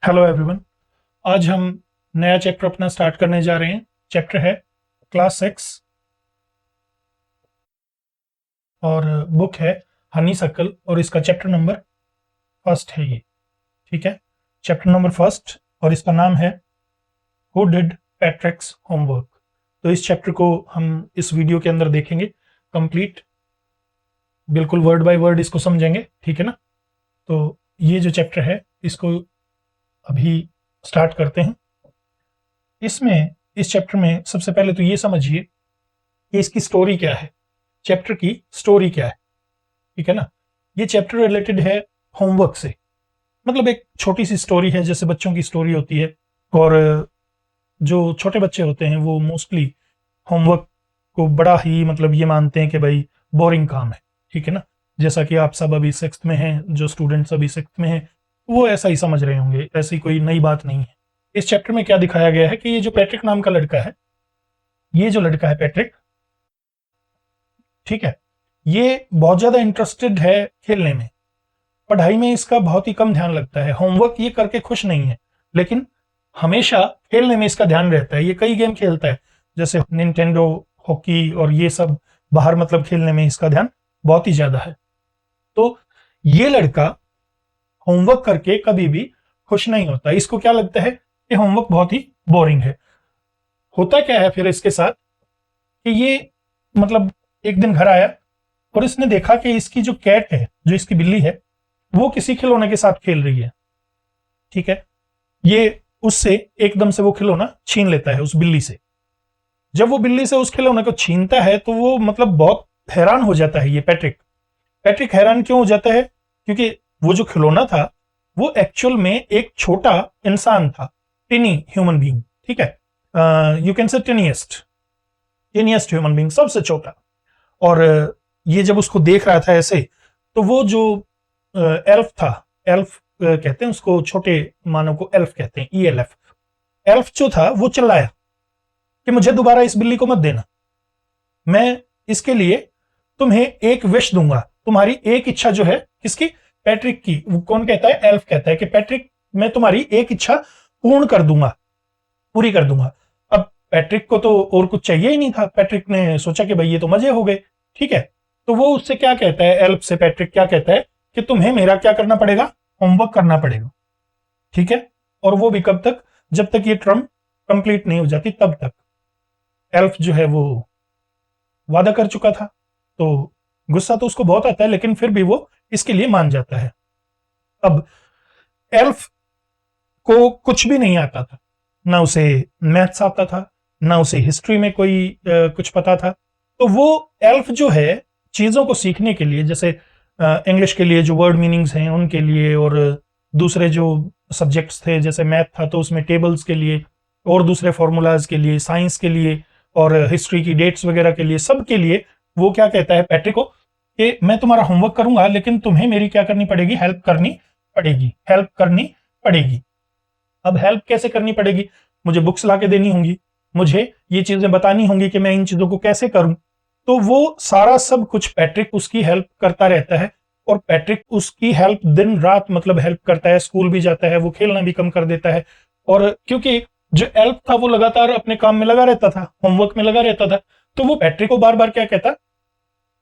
Hello everyone. आज हम नया चैप्टर अपना स्टार्ट करने जा रहे हैं। चैप्टर है क्लास 6 और बुक है हनी सर्कल और इसका चैप्टर नंबर फर्स्ट है ये। ठीक है, चैप्टर नंबर फर्स्ट और इसका नाम है हु डिड पैट्रिक्स होमवर्क। तो इस चैप्टर को हम इस वीडियो के अंदर देखेंगे कंप्लीट, बिल्कुल वर्ड बाय वर्ड इसको समझेंगे। ठीक है ना। तो ये जो चैप्टर है इसको अभी स्टार्ट करते हैं। इसमें इस चैप्टर में सबसे पहले तो ये समझिए कि इसकी स्टोरी क्या है, चैप्टर की स्टोरी क्या है। ठीक है ना। ये चैप्टर रिलेटेड है होमवर्क से, मतलब एक छोटी सी स्टोरी है जैसे बच्चों की स्टोरी होती है। और जो छोटे बच्चे होते हैं वो मोस्टली होमवर्क को बड़ा ही मतलब ये मानते हैं कि भाई बोरिंग काम है। ठीक है ना। जैसा कि आप सब अभी सिक्स्थ में हैं, जो स्टूडेंट्स अभी सिक्स्थ में हैं वो ऐसा ही समझ रहे होंगे, ऐसी कोई नई बात नहीं है। इस चैप्टर में क्या दिखाया गया है कि ये जो पैट्रिक नाम का लड़का है, ये जो लड़का है पैट्रिक, ठीक है, ये बहुत ज्यादा इंटरेस्टेड है खेलने में। पढ़ाई में इसका बहुत ही कम ध्यान लगता है, होमवर्क ये करके खुश नहीं है, लेकिन हमेशा खेलने में इसका ध्यान रहता है। ये कई गेम खेलता है जैसे निंटेंडो, हॉकी और ये सब, बाहर मतलब खेलने में इसका ध्यान बहुत ही ज्यादा है। तो ये लड़का होमवर्क करके कभी भी खुश नहीं होता। इसको क्या लगता है कि होमवर्क बहुत ही बोरिंग है। होता क्या है फिर इसके साथ कि ये मतलब एक दिन घर आया और इसने देखा कि इसकी जो कैट है, जो इसकी बिल्ली है, वो किसी खिलौने के साथ खेल रही है। ठीक है। ये उससे एकदम से वो खिलौना छीन लेता है उस बिल्ली से। जब वो बिल्ली से उस खिलौने को छीनता है तो वो मतलब बहुत हैरान हो जाता है। ये पैट्रिक पैट्रिक हैरान क्यों हो जाता है? क्योंकि वो जो खिलौना था वो एक्चुअल में एक छोटा इंसान था, टिनी ह्यूमन बीइंग। ठीक है, यू कैन से टिनिएस्ट ह्यूमन बीइंग, सबसे छोटा। और ये जब उसको देख रहा था ऐसे, तो वो जो एल्फ था, एल्फ कहते हैं उसको, छोटे मानव को एल्फ कहते हैं, ELF। एल्फ जो था वो चिल्लाया कि मुझे दोबारा इस बिल्ली को मत देना, मैं इसके लिए तुम्हें एक विश दूंगा, तुम्हारी एक इच्छा जो है, किसकी? पैट्रिक की। वो कौन कहता है? एल्फ कहता है कि पैट्रिक मैं तुम्हारी एक इच्छा पूर्ण कर दूंगा, पूरी कर दूंगा। अब पैट्रिक को तो और कुछ चाहिए ही नहीं था। पैट्रिक ने सोचा कि भाई ये तो मजे हो गए। ठीक है। तो वो उससे क्या कहता है, एल्फ से पैट्रिक क्या कहता है कि तुम्हें मेरा क्या करना पड़ेगा? होमवर्क करना पड़ेगा। ठीक है। और वो भी कब तक? जब तक ये टर्म कंप्लीट नहीं हो जाती तब तक। एल्फ जो है वो वादा कर चुका था, तो गुस्सा तो उसको बहुत आता है, लेकिन फिर भी वो इसके लिए मान जाता है। अब एल्फ को कुछ भी नहीं आता था, ना उसे मैथ्स आता था, ना उसे हिस्ट्री में कोई कुछ पता था। तो वो एल्फ जो है चीजों को सीखने के लिए, जैसे इंग्लिश के लिए जो वर्ड मीनिंग्स हैं उनके लिए, और दूसरे जो सब्जेक्ट्स थे जैसे मैथ था तो उसमें टेबल्स के लिए, और दूसरे फॉर्मूलाज के लिए, साइंस के लिए, और हिस्ट्री की डेट्स वगैरह के लिए, सब के लिए वो क्या कहता है पैट्रिक को कि मैं तुम्हारा होमवर्क करूंगा, लेकिन तुम्हें मेरी क्या करनी पड़ेगी? हेल्प करनी पड़ेगी, हेल्प करनी पड़ेगी। अब हेल्प कैसे करनी पड़ेगी? मुझे बुक्स ला के देनी होंगी, मुझे ये चीजें बतानी होंगी कि मैं इन चीजों को कैसे करूं। तो वो सारा सब कुछ पैट्रिक उसकी हेल्प करता रहता है, और पैट्रिक उसकी हेल्प दिन रात मतलब हेल्प करता है। स्कूल भी जाता है, वो खेलना भी कम कर देता है। और क्योंकि जो एल्फ था वो लगातार अपने काम में लगा रहता था, होमवर्क में लगा रहता था, तो वो पैट्रिक को बार बार क्या कहता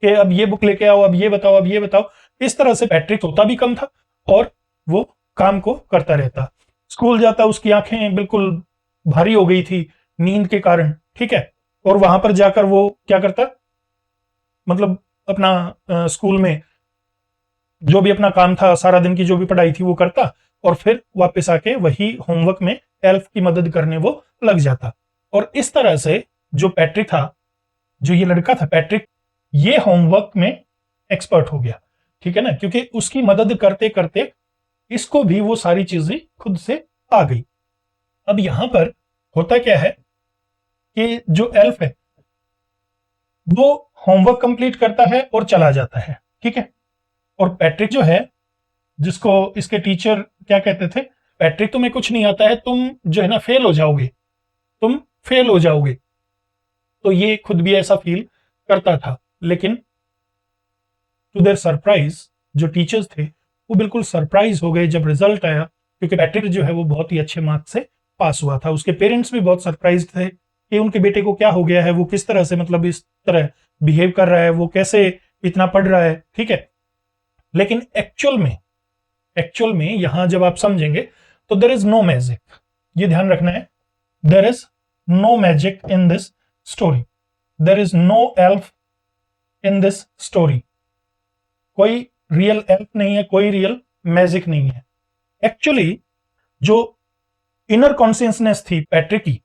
कि अब ये बुक लेके आओ, अब ये बताओ, अब ये बताओ। इस तरह से पैट्रिक सोता भी कम था और वो काम को करता रहता। स्कूल जाता, उसकी आंखें बिल्कुल भारी हो गई थी नींद के कारण। ठीक है। और वहां पर जाकर वो क्या करता, मतलब अपना स्कूल में जो भी अपना काम था, सारा दिन की जो भी पढ़ाई थी वो करता, और फिर वापस आके वही होमवर्क में एल्फ की मदद करने वो लग जाता। और इस तरह से जो पैट्रिक था, जो ये लड़का था पैट्रिक, ये होमवर्क में एक्सपर्ट हो गया। ठीक है ना, क्योंकि उसकी मदद करते करते इसको भी वो सारी चीजें खुद से आ गई। अब यहां पर होता क्या है कि जो एल्फ है वो होमवर्क कंप्लीट करता है और चला जाता है। ठीक है। और पैट्रिक जो है, जिसको इसके टीचर क्या कहते थे, पैट्रिक तुम्हें कुछ नहीं आता है, तुम जो है ना फेल हो जाओगे, तुम फेल हो जाओगे। तो ये खुद भी ऐसा फील करता था, लेकिन टू देयर सरप्राइज जो टीचर्स थे वो बिल्कुल सरप्राइज हो गए जब रिजल्ट आया क्योंकि पैट्रिक जो है वो बहुत ही अच्छे मार्क्स से पास हुआ था। उसके पेरेंट्स भी बहुत सरप्राइज थे कि उनके बेटे को क्या हो गया है, वो किस तरह से मतलब इस तरह बिहेव कर रहा है, वो कैसे इतना पढ़ रहा है, ठीक है। लेकिन एक्चुअल में यहां जब आप समझेंगे तो देयर इज नो मैजिक, ये ध्यान रखना है, there is no magic in this story, there is no elf in this story. कोई रियल एल्फ नहीं है, कोई रियल मैजिक नहीं है। एक्चुअली जो इनर कॉन्शियसनेस थी पैट्रिक की,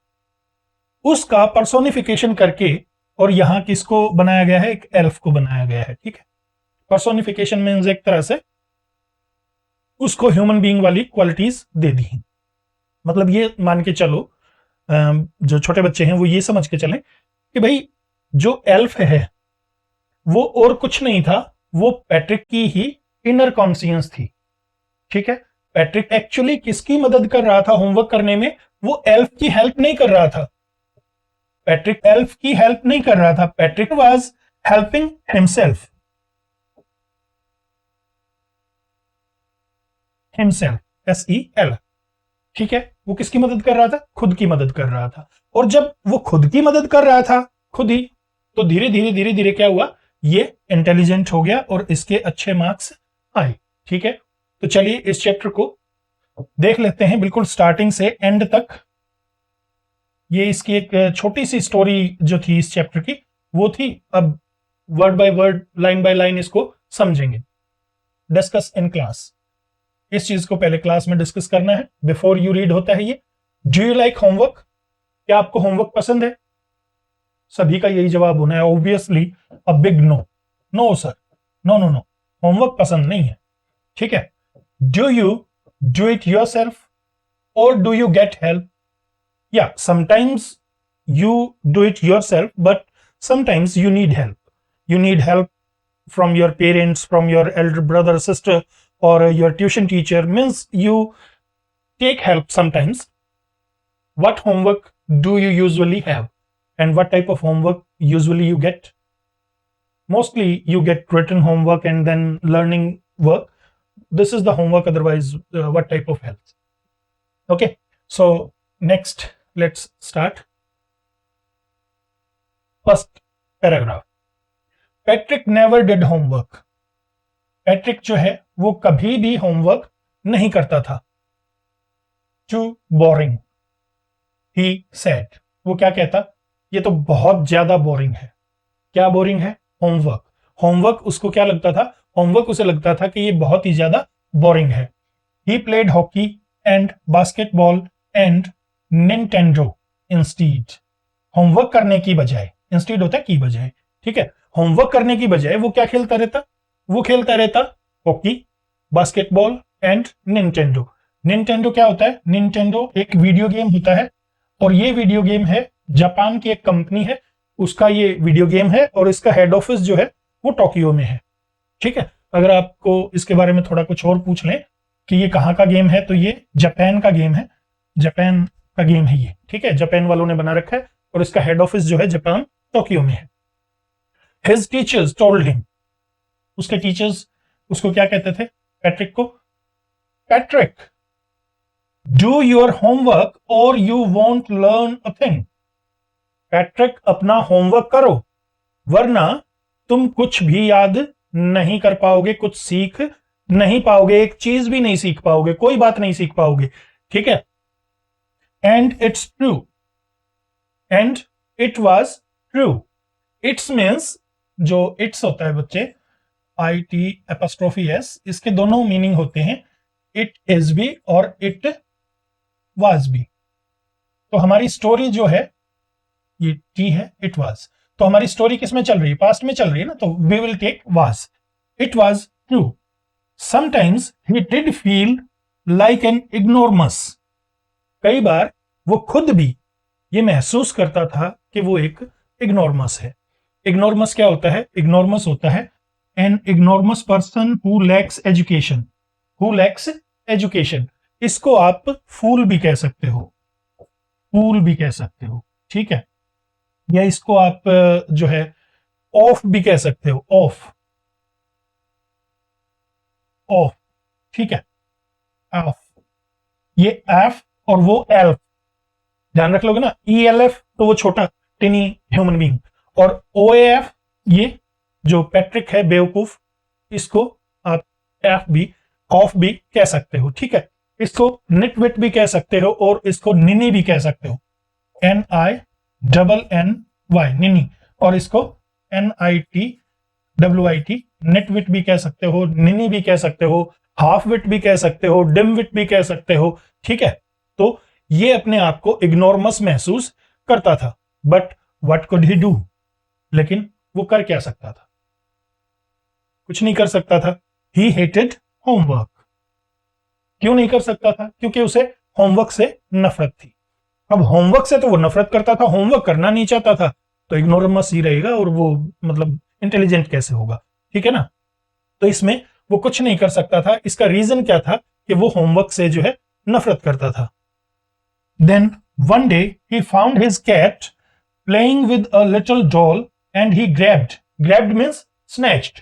उसका पर्सोनिफिकेशन करके और यहां किसको बनाया गया है, एक एल्फ को बनाया गया है, ठीक है। पर्सोनिफिकेशन मींस एक तरह से उसको ह्यूमन बीइंग वाली क्वालिटीज दे दी। मतलब ये मान के चलो, जो छोटे बच्चे हैं वो ये समझ के चलें कि भाई जो एल्फ है वो और कुछ नहीं था, वो पैट्रिक की ही इनर कॉन्शियस थी, ठीक है। पैट्रिक एक्चुअली किसकी मदद कर रहा था होमवर्क करने में, वो एल्फ की हेल्प नहीं कर रहा था, पैट्रिक एल्फ की हेल्प नहीं कर रहा था, Patrick was helping himself, SEL, ठीक है। वो किसकी मदद कर रहा था, खुद की मदद कर रहा था। और जब वो खुद की मदद कर रहा था खुद ही, तो धीरे धीरे क्या हुआ, ये इंटेलिजेंट हो गया और इसके अच्छे मार्क्स आए, ठीक है। तो चलिए इस चैप्टर को देख लेते हैं बिल्कुल स्टार्टिंग से एंड तक। ये इसकी एक छोटी सी स्टोरी जो थी इस चैप्टर की वो थी, अब word by word line by line इसको समझेंगे। डिस्कस इन क्लास, इस चीज को पहले क्लास में डिस्कस करना है, बिफोर यू रीड होता है ये। डू यू लाइक होमवर्क, क्या आपको होमवर्क पसंद है? सभी का यही जवाब होना है, obviously a big no. No sir, no no no, homework पसंद नहीं है, ठीक है। Do you do it yourself और डू यू गेट हेल्प? या sometimes you do it yourself, but sometimes you need help. You need help from your parents, from your elder brother, sister, or your tuition teacher. Means you take help sometimes. What homework do you usually have, and what type of homework usually you get? Mostly you get written homework and then learning work. This is the homework, otherwise what type of help? Okay, so next let's start. First paragraph, Patrick never did homework, Patrick जो है वो कभी भी homework नहीं करता था। Too boring, he said, वो क्या कहता, ये तो बहुत ज्यादा बोरिंग है। क्या बोरिंग है? होमवर्क। होमवर्क उसको क्या लगता था, होमवर्क उसे लगता था कि ये बहुत ही ज्यादा बोरिंग है। He played hockey and basketball and Nintendo instead, homework करने की बजाय, इंस्टीड होता है की बजाय, ठीक है। होमवर्क करने की बजाय वो क्या खेलता रहता, वो खेलता रहता hockey, basketball and Nintendo. Nintendo क्या होता है? निंटेंडो एक वीडियो गेम होता है, और ये वीडियो गेम है जापान की एक कंपनी है, उसका ये वीडियो गेम है, और इसका हेड ऑफिस जो है वो टोक्यो में है, ठीक है। अगर आपको इसके बारे में थोड़ा कुछ और पूछ लें कि ये कहाँ का गेम है, तो ये जापान का गेम है, जापान का गेम है ये, ठीक है। जापान वालों ने बना रखा है, और इसका हेड ऑफिस जो है जापान टोक्यो में है। हिज टीचर्स टोल्ड हिम, उसके टीचर्स उसको क्या कहते थे, पैट्रिक को, पैट्रिक डू योर होमवर्क और you want learn a thing, Patrick अपना होमवर्क करो वरना तुम कुछ भी याद नहीं कर पाओगे, कुछ सीख नहीं पाओगे, एक चीज भी नहीं सीख पाओगे, कोई बात नहीं सीख पाओगे, ठीक है। And it's true, and it was true. It's means, जो इट्स होता है बच्चे, IT' इसके दोनों मीनिंग होते हैं, इट इज भी और इट वाज भी। तो हमारी स्टोरी जो है ये टी है, इट वाज, तो हमारी स्टोरी किस में चल रही है, पास्ट में चल रही है ना, तो we will take was. It was true, sometimes he did feel like an ignoramus, कई बार वो खुद भी ये महसूस करता था कि वो एक इग्नोरमस है। इग्नोरमस क्या होता है? इग्नोरमस होता है an ignoramus person who lacks education, who lacks education. इसको आप फूल भी कह सकते हो, फूल भी कह सकते हो, ठीक है। या इसको आप जो है ऑफ भी कह सकते हो, ऑफ, ऑफ, ठीक है, ऑफ। ये एफ और वो एल्फ, ध्यान रख लोगे ना, ELF तो वो छोटा टिनी ह्यूमन बीइंग, और OAF ये जो पैट्रिक है बेवकूफ, इसको आप एफ भी ऑफ भी कह सकते हो, ठीक है। इसको निटविट भी कह सकते हो और इसको निनी भी कह सकते हो, NINNY निनी, और इसको NITWIT निटविट भी कह सकते हो, निनी भी कह सकते हो, हाफ विट भी कह सकते हो, डिम विट भी कह सकते हो, ठीक है। तो ये अपने आप को इग्नोरमस महसूस करता था, but what could he do, लेकिन वो कर क्या सकता था, कुछ नहीं कर सकता था। ही हेटेड होमवर्क। क्यों नहीं कर सकता था? क्योंकि उसे होमवर्क से नफरत थी। अब होमवर्क से तो वो नफरत करता था, होमवर्क करना नहीं चाहता था, तो इग्नोरमस ही रहेगा, और वो मतलब इंटेलिजेंट कैसे होगा, ठीक है ना। तो इसमें वो कुछ नहीं कर सकता था। इसका रीजन क्या था कि वो होमवर्क से जो है नफरत करता था। Then one day he found his cat playing with a little doll and he grabbed means snatched,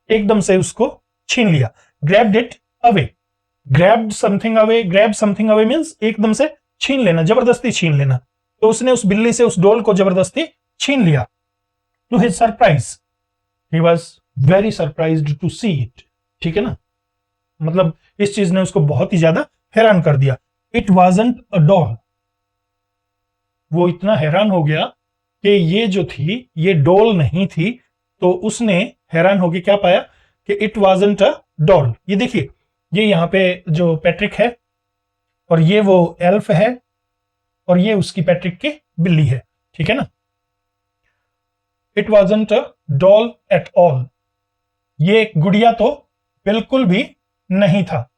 एकदम से उसको छीन लिया, grabbed it away, grab something away means एकदम से छीन लेना, जबरदस्ती छीन लेना। तो उसने उस बिल्ली से उस डॉल को जबरदस्ती छीन लिया। To his surprise he was very surprised to see it, ठीक है ना, मतलब इस चीज ने उसको बहुत ही ज्यादा हैरान कर दिया। इट वाजंट अ डॉल, वो इतना हैरान हो गया कि ये जो थी ये डॉल नहीं थी। तो उसने हैरान होकर क्या पाया कि इट वाजंट अ डॉल। ये देखिए, ये यहां पे जो पैट्रिक है और ये वो एल्फ है और ये उसकी पैट्रिक की बिल्ली है, ठीक है ना। It wasn't a doll at all, ये गुड़िया तो बिल्कुल भी नहीं था।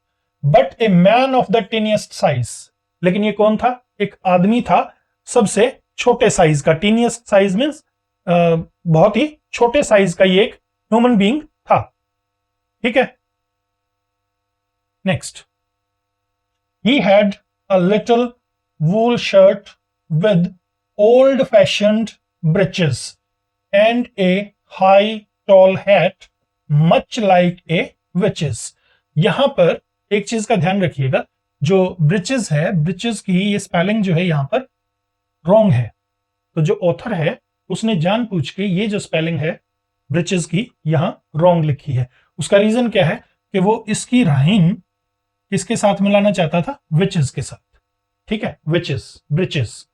But a man of the tiniest size, लेकिन ये कौन था? एक आदमी था सबसे छोटे साइज का। टीनिएस्ट साइज मींस बहुत ही छोटे साइज का ये एक ह्यूमन बीइंग था, ठीक है। Next, he had a little wool shirt with old fashioned breeches and a high tall hat much like a witches. यहां पर एक चीज का ध्यान रखिएगा, जो ब्रिचेस है, ब्रिचेस की ये स्पेलिंग जो है यहां पर रॉन्ग है। तो जो ऑथर है उसने जानबूझ के ये जो स्पेलिंग है ब्रिचेस की यहां रॉन्ग लिखी है। उसका रीजन क्या है कि वो इसकी राइम किसके साथ मिलाना चाहता था? विचेस के साथ, ठीक है, विचेस ब्रिचेस।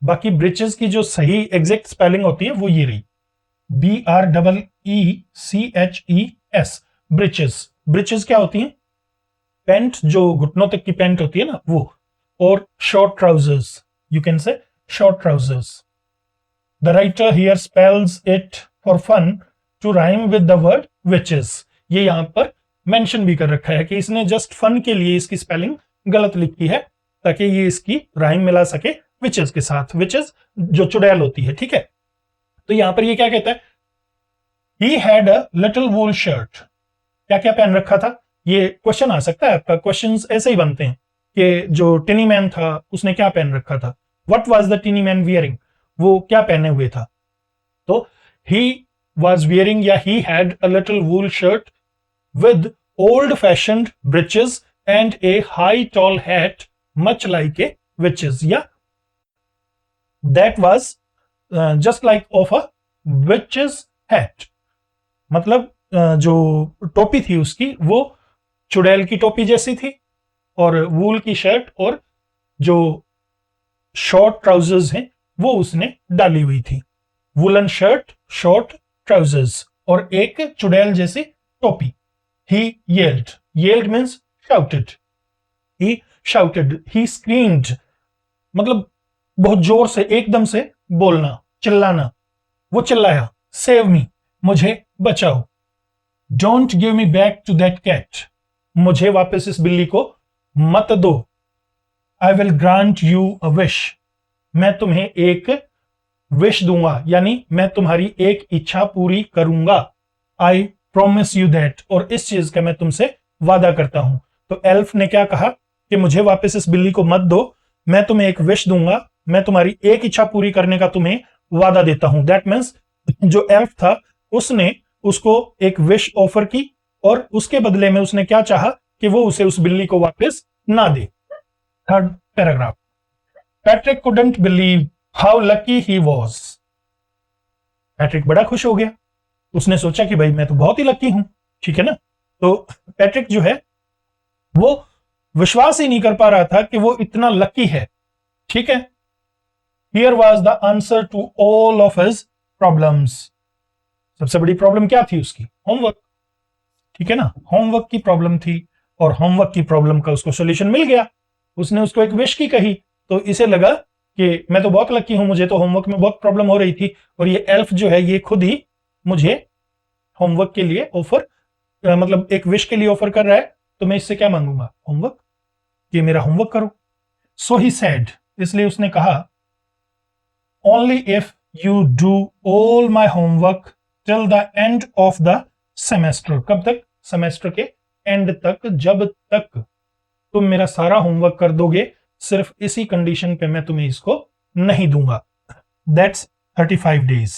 बाकी ब्रिचेस की जो सही एग्जैक्ट स्पेलिंग होती है वो ये रही, BREECHES, ब्रिचेस। ब्रिचेस क्या होती है? पैंट, जो घुटनों तक की पैंट होती है ना वो, और short trousers, you can say short trousers. The writer here spells it for fun to rhyme with the word witches. ये यहां पर मेंशन भी कर रखा है कि इसने जस्ट फन के लिए इसकी स्पेलिंग गलत लिखी है ताकि ये इसकी राइम मिला सके विचेस के साथ, विचेस जो चुड़ैल होती है, ठीक है। तो यहां पर ये क्या कहता है? ही had a little wool shirt, क्या क्या पहन रखा था? ये क्वेश्चन आ सकता है आपका, क्वेश्चंस ऐसे ही बनते हैं कि जो टिनी मैन था उसने क्या पहन रखा था, what was the टिनी man wearing, वो क्या पहने हुए था। तो ही वाज वियरिंग या he had a little wool shirt with old fashioned breeches and a high tall hat much like a witches, या that was just like of a witches hat, मतलब जो टोपी थी उसकी वो चुड़ैल की टोपी जैसी थी, और वूल की शर्ट और जो शॉर्ट ट्राउजर्स हैं वो उसने डाली हुई थी। वुलन शर्ट, शॉर्ट ट्राउजर्स और एक चुड़ैल जैसी टोपी। ही येल्ड मींस शाउटेड, ही शाउटेड, ही स्क्रीम्ड, मतलब बहुत जोर से एकदम से बोलना, चिल्लाना। वो चिल्लाया, सेव मी, मुझे बचाओ। Don't give me back to that cat, मुझे वापस इस बिल्ली को मत दो। I will grant you a wish, मैं तुम्हें एक विश दूंगा, यानी मैं तुम्हारी एक इच्छा पूरी करूंगा। आई प्रॉमिस यू दैट, और इस चीज का मैं तुमसे वादा करता हूं। तो एल्फ ने क्या कहा कि मुझे वापस इस बिल्ली को मत दो, मैं तुम्हें एक विश दूंगा, मैं तुम्हारी एक इच्छा पूरी करने का तुम्हें वादा देता हूं। दैट मीन्स जो एल्फ था उसने उसको एक विश ऑफर की और उसके बदले में उसने क्या चाहा कि वो उसे उस बिल्ली को वापस ना दे। Third paragraph, Patrick couldn't believe how lucky he was. Patrick बड़ा खुश हो गया, उसने सोचा कि भाई मैं तो बहुत ही लकी हूं, ठीक है ना। तो पैट्रिक जो है वो विश्वास ही नहीं कर पा रहा था कि वो इतना लकी है, ठीक है। Here was the answer to all of his problems. सबसे बड़ी प्रॉब्लम क्या थी उसकी? होमवर्क, ठीक है ना। होमवर्क की प्रॉब्लम थी और होमवर्क की प्रॉब्लम का उसको सॉल्यूशन मिल गया। उसने उसको एक विश की कही, तो इसे लगा कि मैं तो बहुत लकी हूं, मुझे तो होमवर्क में बहुत प्रॉब्लम हो रही थी और ये एल्फ जो है ये खुद ही मुझे होमवर्क के लिए ऑफर, मतलब एक विश के लिए ऑफर कर रहा है, तो मैं इससे क्या मांगूंगा? होमवर्क, कि मेरा होमवर्क करो। सो ही सेड, इसलिए उसने कहा, only if you do all my homework till the end of the semester. कब तक? सेमेस्टर के एंड तक, जब तक तुम मेरा सारा होमवर्क कर दोगे, सिर्फ इसी कंडीशन पे मैं तुम्हें इसको नहीं दूंगा। That's 35 days.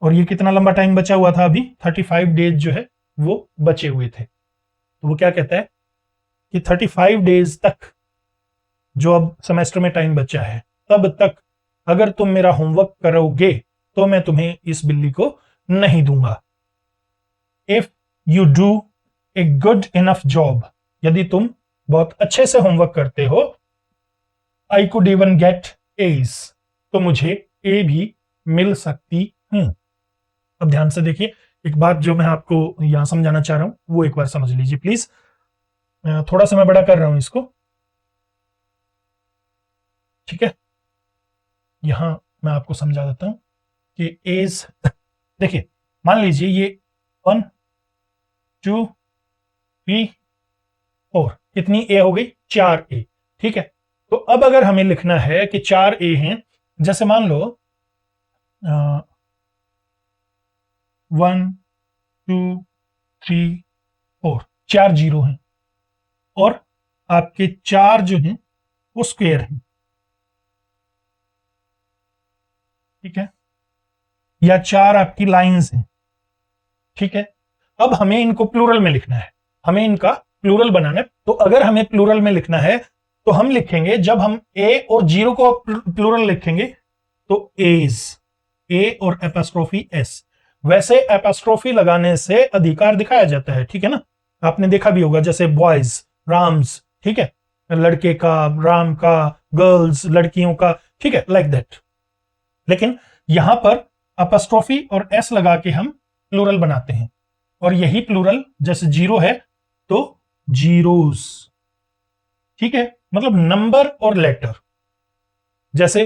और ये कितना लंबा टाइम बचा हुआ था? अभी 35 डेज जो है वो बचे हुए थे। तो वो क्या कहता है कि 35 डेज तक, जो अब सेमेस्टर में टाइम बचा है, तब तक अगर तुम मेरा होमवर्क करोगे तो मैं तुम्हें इस बिल्ली को नहीं दूंगा। If you do a good enough job, यदि तुम बहुत अच्छे से होमवर्क करते हो, I could even get As, तो मुझे ए भी मिल सकती हूं। अब ध्यान से देखिए, एक बात जो मैं आपको यहां समझाना चाह रहा हूं वो एक बार समझ लीजिए प्लीज। थोड़ा सा मैं बड़ा कर रहा हूं इसको, ठीक है। यहां मैं आपको समझा देता हूं कि एज, देखिए मान लीजिए ये 1 2 3 4, कितनी ए हो गई? 4 ए, ठीक है। तो अब अगर हमें लिखना है कि 4 ए हैं, जैसे मान लो 1 2 3 4, 4 जीरो हैं और आपके 4 जो हैं वो स्क्वायर हैं, ठीक है, या 4 आपकी लाइंस हैं, ठीक है। अब हमें इनको प्लूरल में लिखना है, हमें इनका प्लूरल बनाना है। तो अगर हमें प्लूरल में लिखना है तो हम लिखेंगे, जब हम ए और जीरो को प्लूरल लिखेंगे तो एज, ए और एपोस्ट्रोफी एस। वैसे एपोस्ट्रोफी लगाने से अधिकार दिखाया जाता है, ठीक है ना। आपने देखा भी होगा, जैसे बॉयज, राम्स, ठीक है, लड़के का, राम का, गर्ल्स, लड़कियों का, ठीक है, लाइक दैट। लेकिन यहां पर एपोस्ट्रोफी और एस लगा के हम प्लूरल बनाते हैं, और यही प्लूरल, जैसे जीरो है तो जीरोस, ठीक है, मतलब नंबर और लेटर। जैसे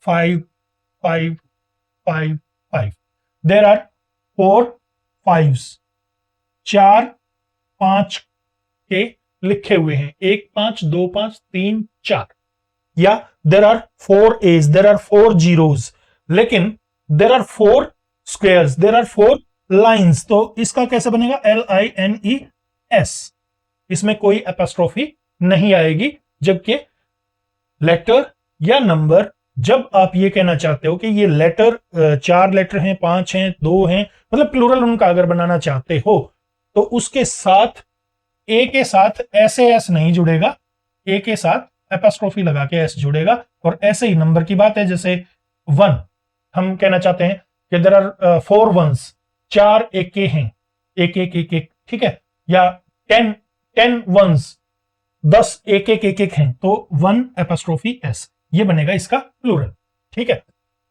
5 5 5 5, देर आर 4 5s, 4 5 के लिखे हुए हैं, 1 5 2 5 3 4। या there are 4 edges, there are 4 zeros, लेकिन there are 4 squares, there are 4 lines. तो इसका कैसे बनेगा? LINES, इसमें कोई एपोस्ट्रोफी नहीं आएगी। जबकि लेटर या नंबर, जब आप ये कहना चाहते हो कि ये लेटर 4 लेटर हैं, 5 हैं, 2 हैं, मतलब प्लूरल उनका अगर बनाना चाहते हो, तो उसके साथ ए के साथ ऐसे एस नहीं जुड़ेगा, ए के साथ एपोस्ट्रोफी लगा के एस जुड़ेगा। और ऐसे ही नंबर की बात है, जैसे 1 हम कहना चाहते हैं कि देयर आर 4 वंस, 4 एके हैं, एक एक एक एक, ठीक है। या 10 वंस, 10 एक एक एक एक हैं, तो 1 एपोस्ट्रोफी एस, ये बनेगा इसका प्लूरल, ठीक है।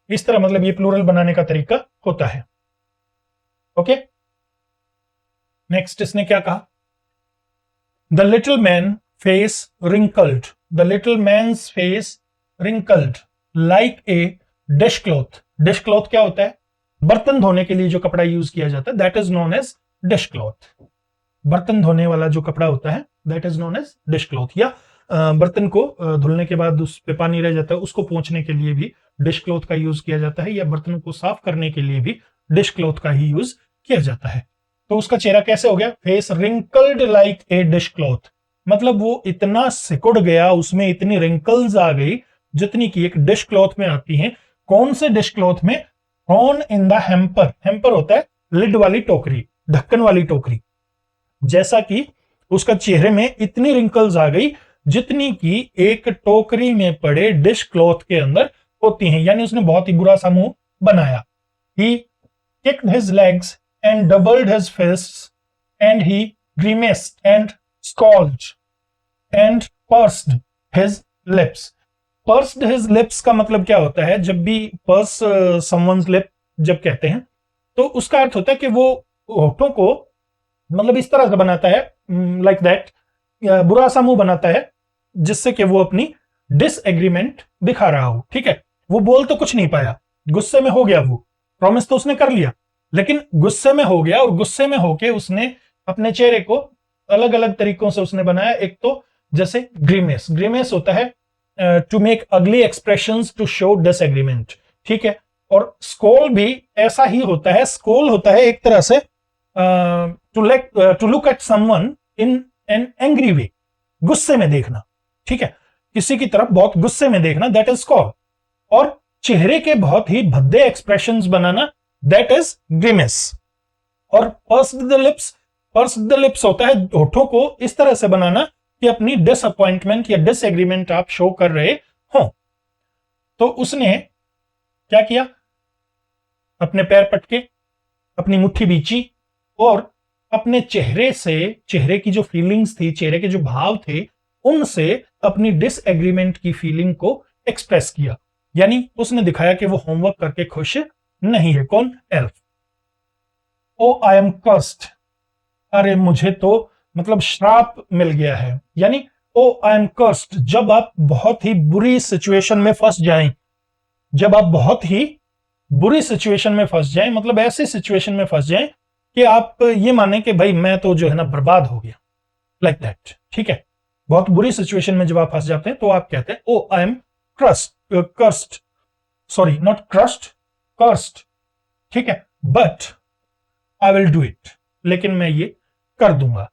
इस तरह मतलब ये प्लूरल बनाने का तरीका होता है। ओके, नेक्स्ट इसने क्या कहा? The little man face wrinkled, the little man's face wrinkled like a dishcloth. Dishcloth क्या होता है? बर्तन धोने के लिए जो कपड़ा यूज किया जाता है, that is known as dishcloth. बर्तन धोने वाला जो कपड़ा होता है, that is known as dishcloth. या बर्तन को धुलने के बाद उस पे पानी रह जाता है, उसको पोंछने के लिए भी डिश क्लॉथ का यूज किया जाता है, या बर्तन को साफ करने के लिए भी डिश क्लॉथ का ही यूज किया जाता है। तो उसका चेहरा कैसे हो गया? Face wrinkled like a dish cloth, मतलब वो इतना सिकुड़ गया, उसमें इतनी रिंकल्स आ गई जितनी कि एक डिश क्लॉथ में आती हैं। कौन से डिश क्लॉथ में? Thrown in the hamper. Hamper होता है लिड वाली टोकरी, ढक्कन वाली टोकरी। जैसा कि उसका चेहरे में इतनी रिंकल्स आ गई जितनी की एक टोकरी में पड़े डिश क्लॉथ के अंदर होती हैं। यानी उसने बहुत ही बुरा सा मुंह बनाया। ही kicked his legs and doubled his fists and he grimaced and scowled and pursed his lips. Pursed his lips का मतलब क्या होता है? जब भी purse someone's lip जब कहते हैं तो उसका अर्थ होता है कि वो होठों को मतलब इस तरह से बनाता है, लाइक दैट, बुरा सा मुंह बनाता है जिससे कि वो अपनी डिसएग्रीमेंट दिखा रहा हो। ठीक है, वो बोल तो कुछ नहीं पाया, गुस्से में हो गया, वो प्रॉमिस तो उसने कर लिया लेकिन गुस्से में हो गया, और गुस्से में होके उसने अपने चेहरे को अलग अलग तरीकों से उसने बनाया। एक तो जैसे ग्रीमेस, ग्रीमेस होता है टू मेक अगली एक्सप्रेशंस टू शो डिसएग्रीमेंट। ठीक है, और स्कोल भी ऐसा ही होता है। स्कोल होता है एक तरह से to look at someone in an angry way, गुस्से में देखना। ठीक है, किसी की तरफ बहुत गुस्से में देखना, दैट इज स्कोल। और चेहरे के बहुत ही भद्दे एक्सप्रेशंस बनाना, दैट इज ग्रीमेस। और pursued the lips, pursued the lips होता है होठों को इस तरह से बनाना कि अपनी डिसअपॉइंटमेंट या डिसएग्रीमेंट आप शो कर रहे हो। तो उसने क्या किया? अपने पैर पटके, अपनी मुट्ठी बीची और अपने चेहरे से, चेहरे की जो फीलिंग्स थी, चेहरे के जो भाव थे, उनसे अपनी डिसएग्रीमेंट की फीलिंग को एक्सप्रेस किया। यानी उसने दिखाया कि वो होमवर्क करके खुश नहीं है। कौन? Elf. Oh I am cursed, अरे मुझे तो मतलब श्राप मिल गया है। यानी ओ आई एम कर्स्ड, जब आप बहुत ही बुरी सिचुएशन में फंस जाएं, जब आप बहुत ही बुरी सिचुएशन में फंस जाएं, मतलब ऐसी सिचुएशन में फंस जाएं कि आप ये माने कि भाई मैं तो जो है ना बर्बाद हो गया, लाइक दैट। ठीक है, बहुत बुरी सिचुएशन में जब आप फंस जाते हैं तो आप कहते हैं oh I am cursed, sorry not crust, cursed. ठीक है, but I will do it, लेकिन मैं ये कर दूंगा।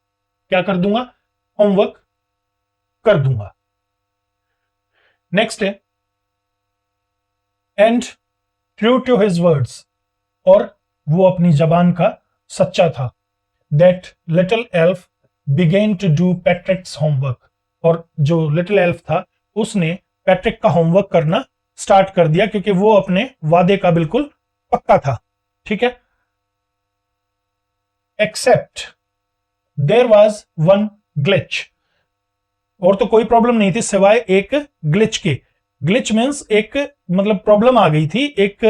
क्या कर दूंगा? होमवर्क कर दूंगा। नेक्स्ट है and true to his words, और वो अपनी जबान का सच्चा था। That little elf began to do Patrick's homework, और जो लिटिल एल्फ था उसने पैट्रिक का होमवर्क करना स्टार्ट कर दिया क्योंकि वो अपने वादे का बिल्कुल पक्का था। ठीक है, except there was one glitch, और तो कोई प्रॉब्लम नहीं थी सिवाय एक ग्लिच के। ग्लिच मींस एक मतलब प्रॉब्लम आ गई थी, एक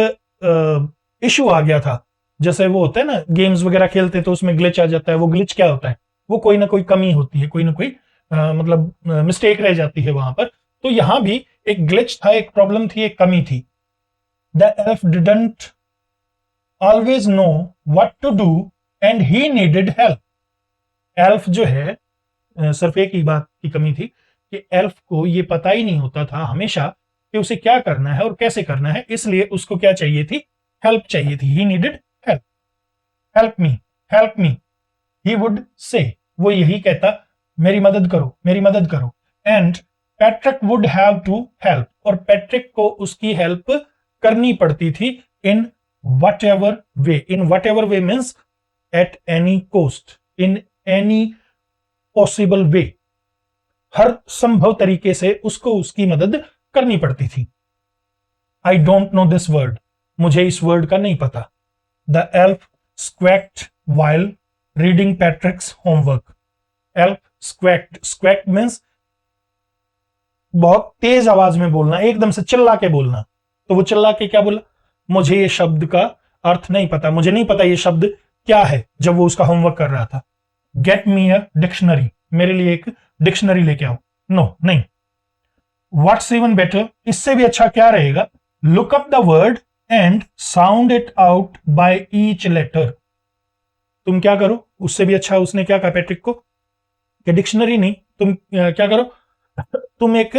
इशू आ गया था। जैसे वो होता है ना गेम्स वगैरह खेलते तो उसमें ग्लिच आ जाता है। वो ग्लिच क्या होता है? वो कोई ना कोई कमी होती है, कोई ना कोई मतलब मिस्टेक रह जाती है वहां पर। तो यहां भी एक ग्लिच था, एक प्रॉब्लम थी, एक कमी थी। The elf didn't always know what to do and he needed help. Elf जो है सिर्फ एक ही बात की कमी थी कि एल्फ को ये पता ही नहीं होता था हमेशा कि उसे क्या करना है और कैसे करना है, इसलिए उसको क्या चाहिए थी? हेल्प चाहिए थी। ही needed help, help me, help me. He would say, वो यही कहता, मेरी मदद करो, मेरी मदद करो। And Patrick would have to help, और पैट्रिक को उसकी हेल्प करनी पड़ती थी in whatever way. In whatever way means at any cost, in any possible way, हर संभव तरीके से उसको उसकी मदद करनी पड़ती थी। I don't know this word, मुझे इस वर्ड का नहीं पता। The elf squawked while reading Patrick's homework. Elf squawked, squawked means बहुत तेज आवाज में बोलना, एकदम से चिल्ला के बोलना। तो वो चिल्ला के क्या बोला? मुझे ये शब्द का अर्थ नहीं पता, मुझे नहीं पता ये शब्द क्या है, जब वो उसका होमवर्क कर रहा था। गेट मी अ डिक्शनरी, मेरे लिए एक डिक्शनरी लेके आओ। नो, नहीं। व्हाट्स इवन बेटर, इससे भी अच्छा क्या रहेगा? Look up the word and sound it out by each letter. तुम क्या करो? उससे भी अच्छा उसने क्या कहा पैट्रिक को कि डिक्शनरी नहीं, तुम क्या करो, तुम एक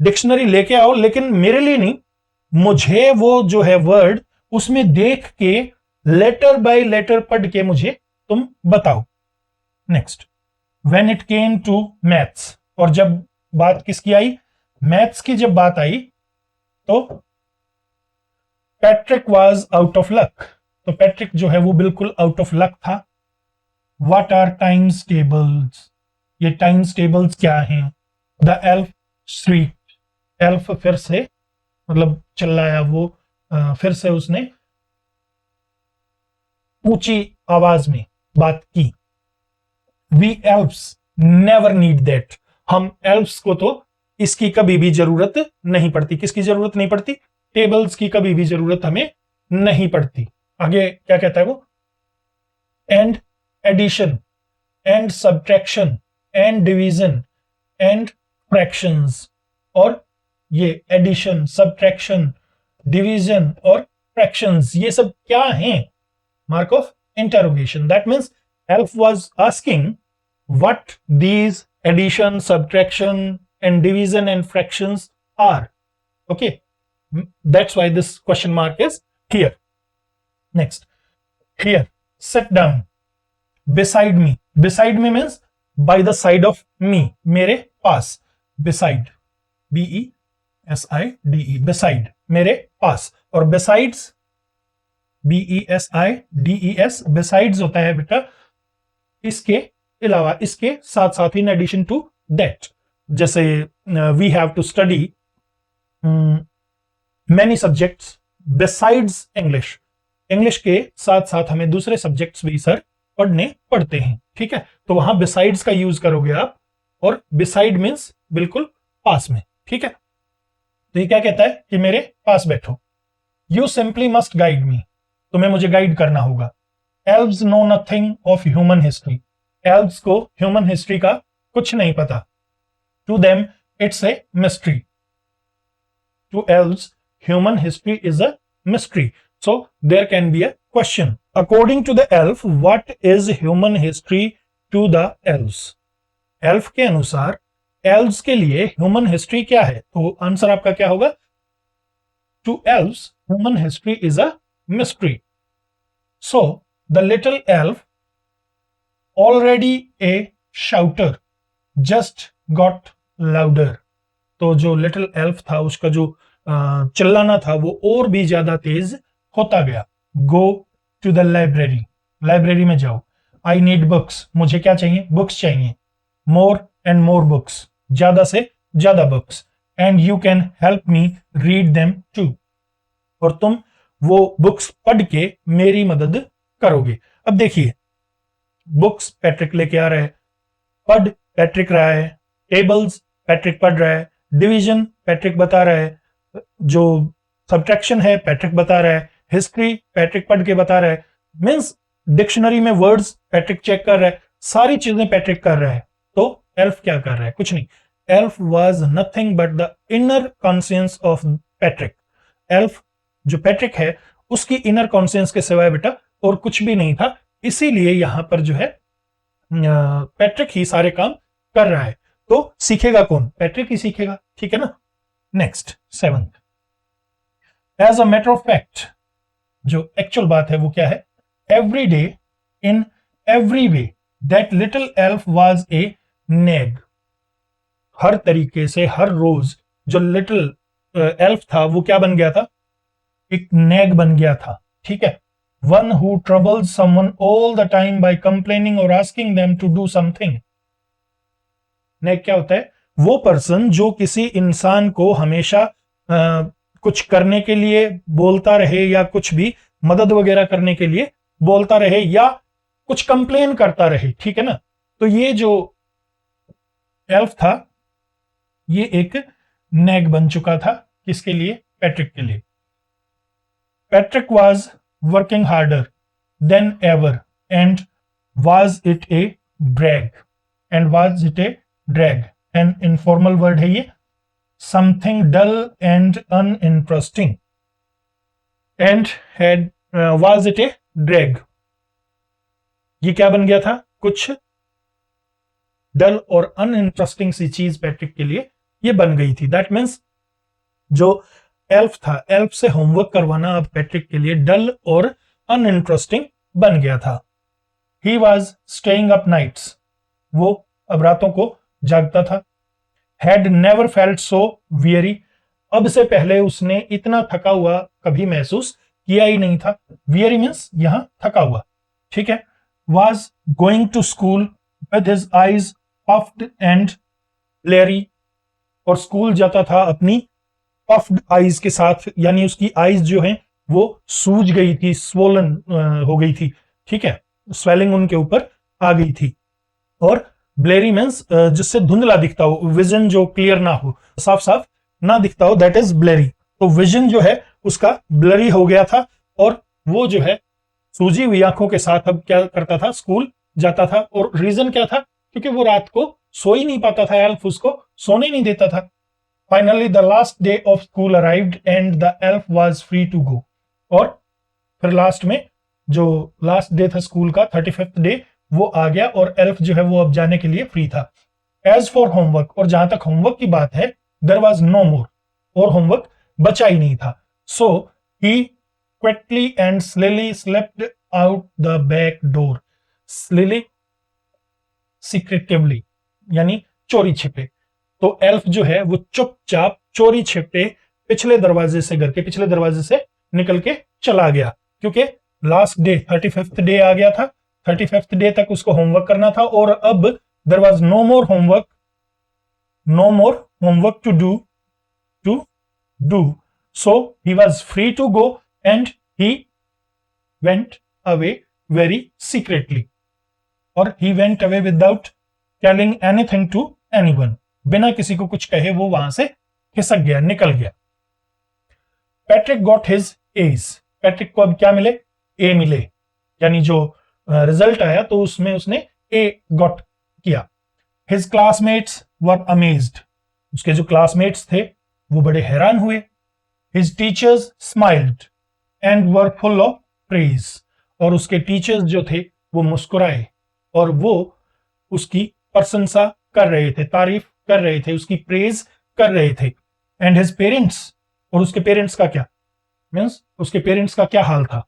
डिक्शनरी लेके आओ, लेकिन मेरे लिए नहीं, मुझे वो जो है वर्ड उसमें देख के लेटर बाय लेटर पढ़ के मुझे तुम बताओ। Next, when it came to maths, और जब बात किसकी आई? मैथ्स की जब बात आई तो Patrick was out of luck, तो पैट्रिक जो है वो बिल्कुल आउट ऑफ लक था। व्हाट आर टाइम्स टेबल्स, ये टाइम्स टेबल्स क्या हैं? द एल्फ स्वीट, एल्फ फिर से मतलब चिल्लाया वो, फिर से उसने ऊंची आवाज में बात की। We elves never need that, हम एल्फ्स को तो इसकी कभी भी जरूरत नहीं पड़ती। किसकी जरूरत नहीं पड़ती? टेबल्स की कभी भी जरूरत हमें नहीं पड़ती। आगे क्या कहता है वो? And addition and subtraction and division and fractions, और ये एडिशन, सब्ट्रैक्शन, डिवीजन और फ्रैक्शंस ये सब क्या हैं? Mark of interrogation. That means elf was asking what these addition, subtraction and division and fractions are. Okay, that's why this question mark is here. Next, here, sit down beside me. Beside me means by the side of me, मेरे पास। beside, B-E-S-I-D-E, beside, मेरे पास। और besides, B-E-S-I-D-E-S, besides होता है बेटा इसके अलावा, इसके साथ साथ, इन एडिशन टू दैट। जैसे we have to study many subjects besides English, English के साथ साथ हमें दूसरे सब्जेक्ट्स भी सर पढ़ने पड़ते हैं। ठीक है, तो वहां बिसाइड्स का यूज करोगे आप, और बिसाइड मीन्स बिल्कुल पास में। ठीक है, तो ये क्या कहता है कि मेरे पास बैठो। You simply must guide me, तुम्हें मुझे गाइड करना होगा। Elves know nothing of human history, elves को ह्यूमन हिस्ट्री का कुछ नहीं पता। To them it's a mystery, to elves human history is a mystery, so there can be a question. According to the elf, what is human history to the elves? Elf के अनुसार elves के लिए human history क्या है? तो answer आपका क्या होगा? To elves human history is a mystery. So the little elf, already a shouter, just got louder। तो जो लिटिल एल्फ था उसका जो चिल्लाना था वो और भी ज्यादा तेज होता गया। Go to the library, library में जाओ। आई नीड बुक्स, मुझे क्या चाहिए? बुक्स चाहिए। मोर एंड मोर बुक्स, ज्यादा से ज्यादा books. And you can help me read them too, और तुम वो बुक्स पढ़ के मेरी मदद करोगे। अब देखिए, बुक्स पैट्रिक लेके आ रहा है, पढ़ पैट्रिक रहा है, टेबल्स पैट्रिक पढ़ रहा है, डिवीजन पैट्रिक बता रहा है, जो सब्ट्रैक्शन है पैट्रिक बता रहा है, हिस्ट्री पैट्रिक पढ़ के बता रहा है। मींस डिक्शनरी में वर्ड्स पैट्रिक चेक कर रहा है, सारी चीजें पैट्रिक कर रहा है। तो एल्फ क्या कर रहा है? कुछ नहीं। Elf was nothing but the inner conscience of Patrick. Elf जो पैट्रिक है उसकी इनर कॉन्शियंस के सिवाय बेटा और कुछ भी नहीं था, इसीलिए यहां पर जो है पैट्रिक ही सारे काम कर रहा है। तो सीखेगा कौन? पैट्रिक ही सीखेगा। ठीक है ना। Next, 7th, as a matter of fact, जो एक्चुअल बात है वो क्या है? Every day in every way that little elf was a nag. हर तरीके से हर रोज जो लिटिल एल्फ था वो क्या बन गया था? एक नेग बन गया था। ठीक है, one who troubles someone all the time by complaining or asking them to do something। नेग क्या होता है? वो पर्सन जो किसी इंसान को हमेशा कुछ करने के लिए बोलता रहे, या कुछ भी मदद वगैरह करने के लिए बोलता रहे, या कुछ कंप्लेन करता रहे। ठीक है ना। तो ये जो एल्फ था ये एक नेग बन चुका था। किसके लिए? पैट्रिक के लिए। Patrick was working harder than ever and was it a drag, and was it a drag an informal word है ये, something dull and uninteresting, and had was it a drag, ये क्या बन गया था? कुछ डल और अनइंटरेस्टिंग सी चीज पैट्रिक के लिए ये बन गई थी। दैट मीन्स जो एल्फ था, एल्फ से होमवर्क करवाना अब पैट्रिक के लिए डल और अनइंटरेस्टिंग बन गया था। He was staying up nights, वो अब रातों को जागता था। Had never felt so weary, अब से पहले उसने इतना थका हुआ कभी महसूस किया ही नहीं था। वियरी मीन्स यहां थका हुआ। ठीक है। Was going to school with his eyes puffed and leery, और स्कूल जाता था अपनी पफ्ड आईज के साथ, यानी उसकी आईज जो है वो सूज गई थी, स्वोलन हो गई थी, ठीक है, स्वेलिंग उनके ऊपर आ गई थी। और ब्लेरी मींस जिससे धुंधला दिखता हो, विजन जो क्लियर ना हो, साफ साफ ना दिखता हो, दैट इज ब्लेरी। तो विजन जो है उसका ब्लरी हो गया था और वो जो है सूजी हुई आंखों के साथ अब क्या करता था, स्कूल जाता था। और रीजन क्या था, क्योंकि वो रात को सो ही नहीं पाता था, एल्फ उसको सोने नहीं देता था। Finally the last day of school arrived and the elf was free to go. और फिर लास्ट में जो लास्ट डे था स्कूल का, 35th डे, वो आ गया और एल्फ जो है वो अब जाने के लिए फ्री था। एज फॉर होमवर्क, और जहां तक होमवर्क की बात है, देयर वाज नो मोर, और होमवर्क बचा ही नहीं था। So he quickly and slyly slipped out the back door. Slyly secretively, यानी चोरी छिपे। तो एल्फ जो है वो चुपचाप चोरी छिपे पिछले दरवाजे से, घर के पिछले दरवाजे से निकल के चला गया, क्योंकि लास्ट डे 35th डे आ गया था। 35th डे तक उसको होमवर्क करना था और अब there was no more homework, no more homework to do. So he was free to go and he went away very secretly, और he went away without telling anything to anyone. बिना किसी को कुछ कहे वो वहां से खिसक गया, निकल गया। Patrick got his age. Patrick को अब क्या मिले, ए मिले, यानी जो रिजल्ट आया तो उसमें उसने ए गॉट किया। हिज क्लासमेट्स वर अमेज्ड। उसके जो क्लासमेट्स थे वो बड़े हैरान हुए। His teachers smiled and were full of praise. और उसके टीचर्स जो थे वो मुस्कुराए और वो उसकी प्रशंसा कर रहे थे, तारीफ कर रहे थे, उसकी प्रेज कर रहे थे। एंड हिज पेरेंट्स, और उसके पेरेंट्स का क्या, मींस उसके पेरेंट्स का क्या हाल था।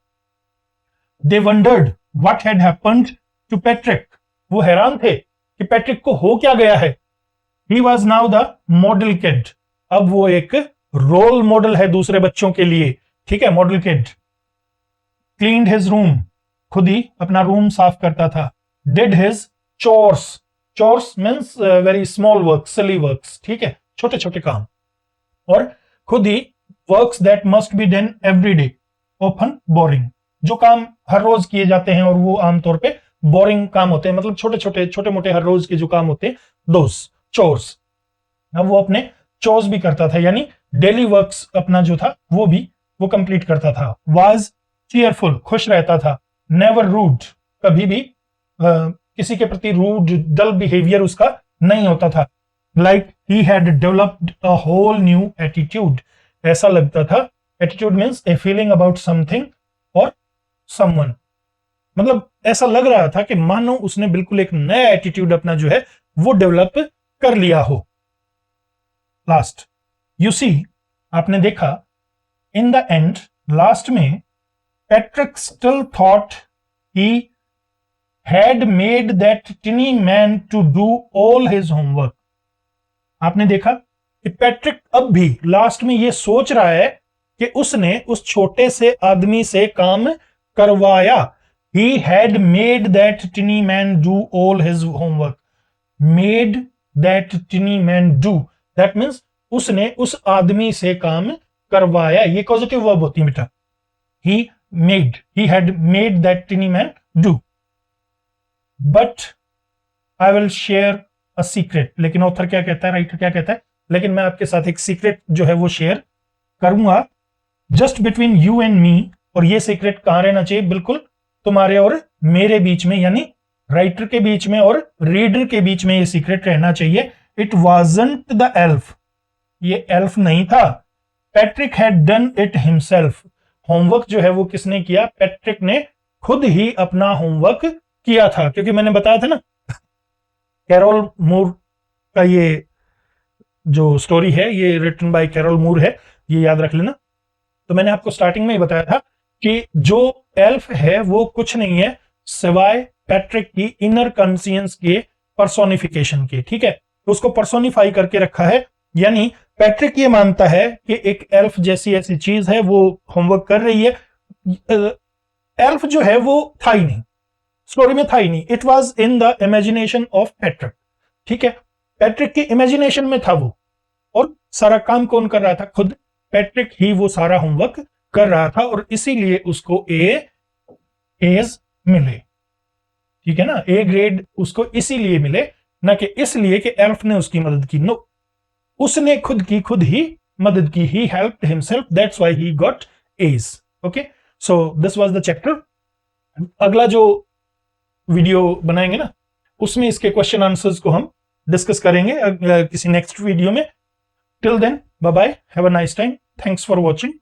They wondered what had happened to Patrick. वो हैरान थे कि पैट्रिक को हो क्या गया है। He was now the model kid. अब वो एक रोल मॉडल है दूसरे बच्चों के लिए, ठीक है, model kid. Cleaned his room, खुद ही अपना रूम साफ करता था। Did his chores, chores means very small work, silly works, ठीक है, छोटे छोटे काम। और खुद he works that must be done every day, often boring, जो काम हर रोज किए जाते हैं और वो आमतौर पे बोरिंग काम होते हैं, मतलब छोटे मोटे हर रोज के जो काम होते हैं, दोस चोर्स। अब वो अपने चोर्स भी करता था, यानी डेली वर्क्स अपना जो था वो कंप्लीट करता था। वाज चीयरफुल, खुश रहता था। नेवर रूड, कभी भी किसी के प्रति रूड डल बिहेवियर उसका नहीं होता था। Like he had developed a whole new attitude, ऐसा लगता था, attitude means a feeling about something और समवन, मतलब ऐसा लग रहा था कि मानो उसने बिल्कुल एक नया एटीट्यूड अपना जो है वो डेवलप कर लिया हो। लास्ट, यू सी, आपने देखा, इन द एंड, लास्ट में, Patrick still thought he had made that tiny man to do all his homework. आपने देखा कि पैट्रिक अब भी लास्ट में ये सोच रहा है कि उसने उस छोटे से आदमी से काम करवाया। He had made that tiny man do all his homework. Made that tiny man do. That means उसने उस आदमी से काम करवाया। ये पॉजिटिव वर्ब होती है बेटा। He had made that tiny man do. But I will share a secret. लेकिन ऑथर क्या कहता है, राइटर क्या कहता है, लेकिन मैं आपके साथ एक सीक्रेट जो है वो शेयर करूंगा, just between you and me. और ये सीक्रेट कहां रहना चाहिए, बिल्कुल तुम्हारे और मेरे बीच में, यानी राइटर के बीच में और रीडर के बीच में ये सीक्रेट रहना चाहिए। इट वाजंट द एल्फ, ये एल्फ नहीं था। Patrick had done it himself. Homework जो है वो किसने किया, पैट्रिक ने खुद ही अपना होमवर्क किया था। क्योंकि मैंने बताया था ना, कैरोल मूर का ये जो स्टोरी है ये रिटन बाय कैरोल मूर है, ये याद रख लेना। तो मैंने आपको स्टार्टिंग में ही बताया था कि जो एल्फ है वो कुछ नहीं है सिवाय पैट्रिक की इनर कॉन्शियंस के पर्सोनिफिकेशन के, ठीक है, तो उसको पर्सोनिफाई करके रखा है। यानी पैट्रिक ये मानता है कि एक एल्फ जैसी ऐसी चीज है वो होमवर्क कर रही है। एल्फ जो है वो था ही नहीं, स्टोरी में था ही नहीं। It was in the imagination of Patrick, ठीक है, पैट्रिक की इमेजिनेशन में था वो, सारा काम कौन कर रहा था? खुद पैट्रिक ही वो सारा होमवर्क कर रहा था और इसीलिए उसको एज मिले। ठीक है ना, ए ग्रेड उसको इसीलिए मिले, ना कि इसलिए कि एल्फ ने उसकी मदद की। नो, उसने खुद ही मदद की। He helped himself, that's why he got As. Okay, so this was the chapter. अगला जो वीडियो बनाएंगे ना, उसमें इसके क्वेश्चन आंसर्स को हम डिस्कस करेंगे किसी नेक्स्ट वीडियो में। Till then, bye bye, have a nice time, thanks for watching.